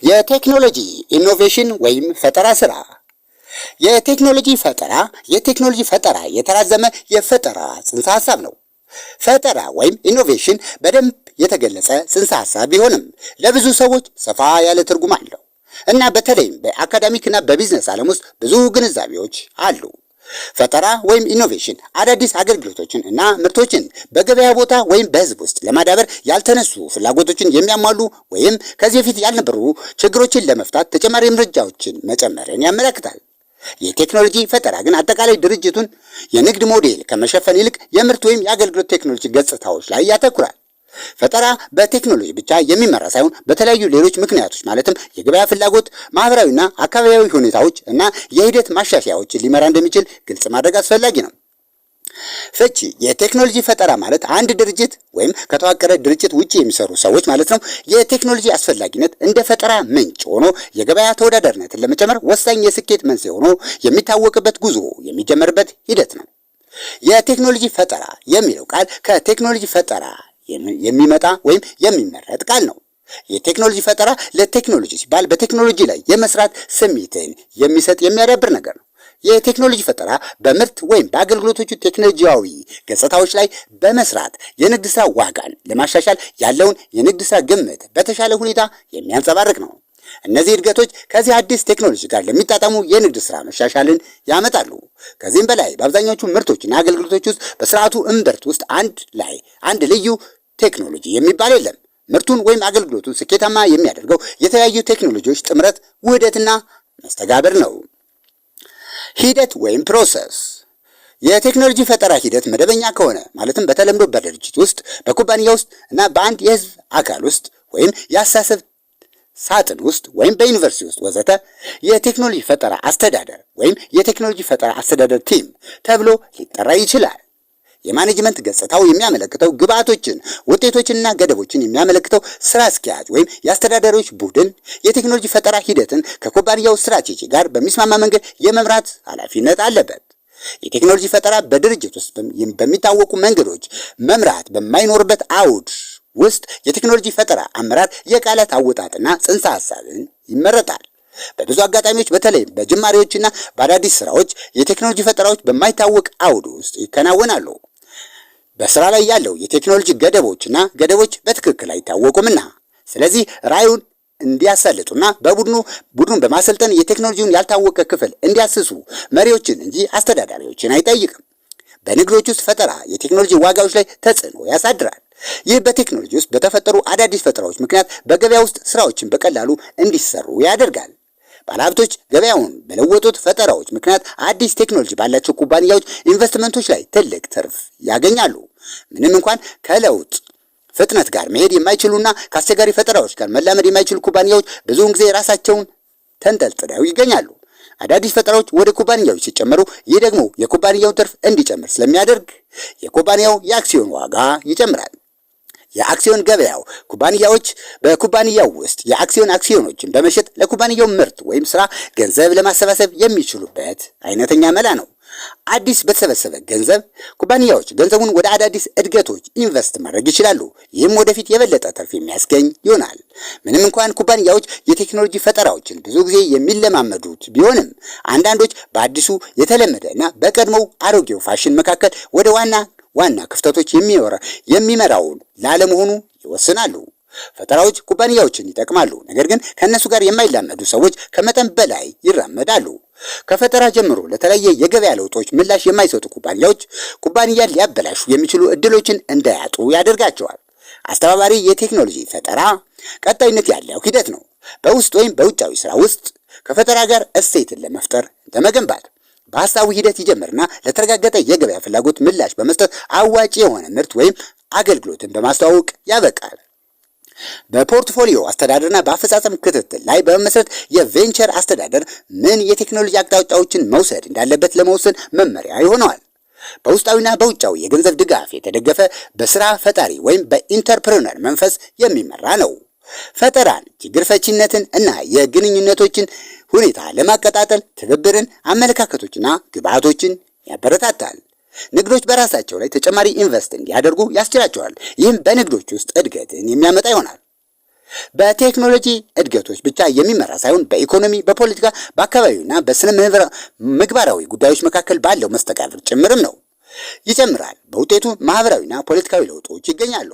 የቴክኖሎጂ ኢኖቬሽን ወይም ፈጠራ ስራ። የቴክኖሎጂ ፈጠራ የተራዘመ የፈጠራ ጽንሰ ሐሳብ ነው። ፈጠራ ወይም ኢኖቬሽን በደንብ የተገለጸ ጽንሰ ሐሳብ ቢሆንም ለብዙ ሰዎች ሰፋ ያለ ትርጉም አለው እና በተለይም በአካዳሚክና በቢዝነስ ዓለም ውስጥ ብዙ ግንዛቤዎች አሉ። ፈጠራ ወይም ኢኖቬሽን አዳዲስ አገልግሎቶችን እና ምርቶችን በገበያ ቦታ ወይም በሕዝብ ውስጥ ለማዳበር ያልተነሱ ፍላጎቶችን የሚያሟሉ ወይም ከዚህ በፊት ያልነበሩ ችግሮችን ለመፍታት ተጨማሪ እርምጃዎችን መጨመርን ያመለክታል። የቴክኖሎጂ ፈጠራ ግን አጠቃላይ ድርጅቱን የንግድ ሞዴል ከመሸፈን ይልቅ የምርት ወይም የአገልግሎት ቴክኖሎጂ ገጽታዎች ላይ ያተኩራል። ፈጠራ በቴክኖሎጂ ብቻ የሚመራ ሳይሆን በተለያዩ ሌሎች ምክንያቶች ማለትም የገበያ ፍላጎት፣ ማህበራዊና አካባቢያዊ ሁኔታዎች እና የሂደት ማሻሻያዎችን ሊመራ እንደሚችል ግልጽ ማድረግ አስፈላጊ ነው። ፍቺ: የቴክኖሎጂ ፈጠራ ማለት አንድ ድርጅት ወይም ከተዋቀረ ድርጅት ውጪ የሚሰሩ ሰዎች ማለት ነው የቴክኖሎጂ አስፈላጊነት እንደ ፈጠራ ምንጭ ሆኖ የገበያ ተወዳዳሪነትን ለመጨመር ወሳኝ የስኬት መንስኤ ሆኖ የሚታወቅበት ጉዞ የሚጀመርበት ሂደት ነው። የቴክኖሎጂ ፈጠራ የሚለው ቃል ከቴክኖሎጂ ፈጠራ የሚመጣ ወይም የሚመረጥ ቃል ነው። የቴክኖሎጂ ፈጠራ ለቴክኖሎጂ ሲባል በቴክኖሎጂ ላይ የመስራት ስሜትን የሚሰጥ የሚያዳብር ነገር ነው። የቴክኖሎጂ ፈጠራ በምርት ወይም በአገልግሎቶቹ ቴክኖሎጂያዊ ገጽታዎች ላይ በመስራት የንግድ ሥራ ዋጋን ለማሻሻል ያለውን የንግድ ሥራ ግምት በተሻለ ሁኔታ የሚያንጸባርቅ ነው። እነዚህ እድገቶች ከዚህ አዲስ ቴክኖሎጂ ጋር ለሚጣጣሙ የንግድ ሥራ መሻሻልን ያመጣሉ። ከዚህም በላይ በአብዛኞቹ ምርቶችና አገልግሎቶች ውስጥ በስርዓቱ እምብርት ውስጥ አንድ ልዩ ቴክኖሎጂ የሚባል የለም። ምርቱን ወይም አገልግሎቱን ስኬታማ የሚያደርገው የተለያዩ ቴክኖሎጂዎች ጥምረት፣ ውህደትና መስተጋብር ነው። ሂደት ወይም ፕሮሰስ። የቴክኖሎጂ ፈጠራ ሂደት መደበኛ ከሆነ ማለትም በተለምዶ በድርጅት ውስጥ፣ በኩባንያ ውስጥ እና በአንድ የህዝብ አካል ውስጥ ወይም የአስተሳሰብ ሳጥን ውስጥ ወይም በዩኒቨርሲቲ ውስጥ ወዘተ የቴክኖሎጂ ፈጠራ አስተዳደር ወይም የቴክኖሎጂ ፈጠራ አስተዳደር ቲም ተብሎ ሊጠራ ይችላል። የማኔጅመንት ገጽታው የሚያመለክተው ግብአቶችን፣ ውጤቶችንና ገደቦችን የሚያመለክተው ስራ አስኪያጅ ወይም የአስተዳዳሪዎች ቡድን የቴክኖሎጂ ፈጠራ ሂደትን ከኩባንያው ስትራቴጂ ጋር በሚስማማ መንገድ የመምራት ኃላፊነት አለበት። የቴክኖሎጂ ፈጠራ በድርጅት ውስጥ በሚታወቁ መንገዶች መምራት በማይኖርበት አውድ ውስጥ የቴክኖሎጂ ፈጠራ አመራር የቃላት አወጣጥና ጽንሰ ሐሳብን ይመረጣል። በብዙ አጋጣሚዎች በተለይም በጅማሬዎችና በአዳዲስ ስራዎች የቴክኖሎጂ ፈጠራዎች በማይታወቅ አውድ ውስጥ ይከናወናሉ። በስራ ላይ ያለው የቴክኖሎጂ ገደቦች በትክክል አይታወቁምና ስለዚህ ራዕዩን እንዲያሳልጡና ቡድኑን በማሰልጠን የቴክኖሎጂውን ያልታወቀ ክፍል እንዲያስሱ መሪዎችን እንጂ አስተዳዳሪዎችን አይጠይቅም። በንግዶች ውስጥ ፈጠራ የቴክኖሎጂ ዋጋዎች ላይ ተጽዕኖ ያሳድራል። ይህ በቴክኖሎጂ ውስጥ በተፈጠሩ አዳዲስ ፈጠራዎች ምክንያት በገበያ ውስጥ ስራዎችን በቀላሉ እንዲሰሩ ያደርጋል። ባለሀብቶች ገበያውን በለወጡት ፈጠራዎች ምክንያት አዲስ ቴክኖሎጂ ባላቸው ኩባንያዎች ኢንቨስትመንቶች ላይ ትልቅ ትርፍ ያገኛሉ። ምንም እንኳን ከለውጥ ፍጥነት ጋር መሄድ የማይችሉና ከአስቸጋሪ ፈጠራዎች ጋር መላመድ የማይችሉ ኩባንያዎች ብዙውን ጊዜ ራሳቸውን ተንጠልጥለው ይገኛሉ። አዳዲስ ፈጠራዎች ወደ ኩባንያዎች ሲጨመሩ ይህ ደግሞ የኩባንያውን ትርፍ እንዲጨምር ስለሚያደርግ የኩባንያው የአክሲዮን ዋጋ ይጨምራል። የአክሲዮን ገበያው ኩባንያዎች በኩባንያው ውስጥ አክሲዮኖችን በመሸጥ ለኩባንያው ምርት ወይም ስራ ገንዘብ ለማሰባሰብ የሚችሉበት አይነተኛ መላ ነው። አዲስ በተሰበሰበ ገንዘብ ኩባንያዎች ገንዘቡን ወደ አዳዲስ እድገቶች ኢንቨስት ማድረግ ይችላሉ። ይህም ወደፊት የበለጠ ትርፍ የሚያስገኝ ይሆናል። ምንም እንኳን ኩባንያዎች የቴክኖሎጂ ፈጠራዎችን ብዙ ጊዜ የሚለማመዱት ቢሆንም አንዳንዶች በአዲሱ የተለመደ እና በቀድሞው አሮጌው ፋሽን መካከል ወደ ዋና ክፍተቶች የሚመራውን ላለመሆኑ ይወስናሉ። ፈጠራዎች ኩባንያዎችን ይጠቅማሉ፣ ነገር ግን ከእነሱ ጋር የማይላመዱ ሰዎች ከመጠን በላይ ይራመዳሉ። ከፈጠራ ጀምሮ ለተለያየ የገበያ ለውጦች ምላሽ የማይሰጡ ኩባንያን ሊያበላሹ የሚችሉ እድሎችን እንዳያጡ ያደርጋቸዋል። አስተባባሪ የቴክኖሎጂ ፈጠራ ቀጣይነት ያለው ሂደት ነው። በውስጥ ወይም በውጫዊ ስራ ውስጥ ከፈጠራ ጋር እሴትን ለመፍጠር እንደመገንባት በሐሳቡ ሂደት ይጀምርና ለተረጋገጠ የገበያ ፍላጎት ምላሽ በመስጠት አዋጪ የሆነ ምርት ወይም አገልግሎትን በማስተዋወቅ ያበቃል። በፖርትፎሊዮ አስተዳደርና በአፈጻጸም ክትትል ላይ በመመስረት የቬንቸር አስተዳደር ምን የቴክኖሎጂ አቅጣጫዎችን መውሰድ እንዳለበት ለመወሰን መመሪያ ይሆነዋል። በውስጣዊና በውጫዊ የገንዘብ ድጋፍ የተደገፈ በስራ ፈጣሪ ወይም በኢንተርፕረነር መንፈስ የሚመራ ነው። ፈጠራን፣ ችግር ፈቺነትን እና የግንኙነቶችን ሁኔታ ለማቀጣጠል ትብብርን፣ አመለካከቶችና ግብአቶችን ያበረታታል። ንግዶች በራሳቸው ላይ ተጨማሪ ኢንቨስት እንዲያደርጉ ያስችላቸዋል። ይህም በንግዶች ውስጥ እድገትን የሚያመጣ ይሆናል። በቴክኖሎጂ እድገቶች ብቻ የሚመራ ሳይሆን በኢኮኖሚ፣ በፖለቲካ፣ በአካባቢውና በስነ ምግባራዊ ጉዳዮች መካከል ባለው መስተጋብር ጭምርም ነው። ይጨምራል። በውጤቱ ማህበራዊና ፖለቲካዊ ለውጦች ይገኛሉ።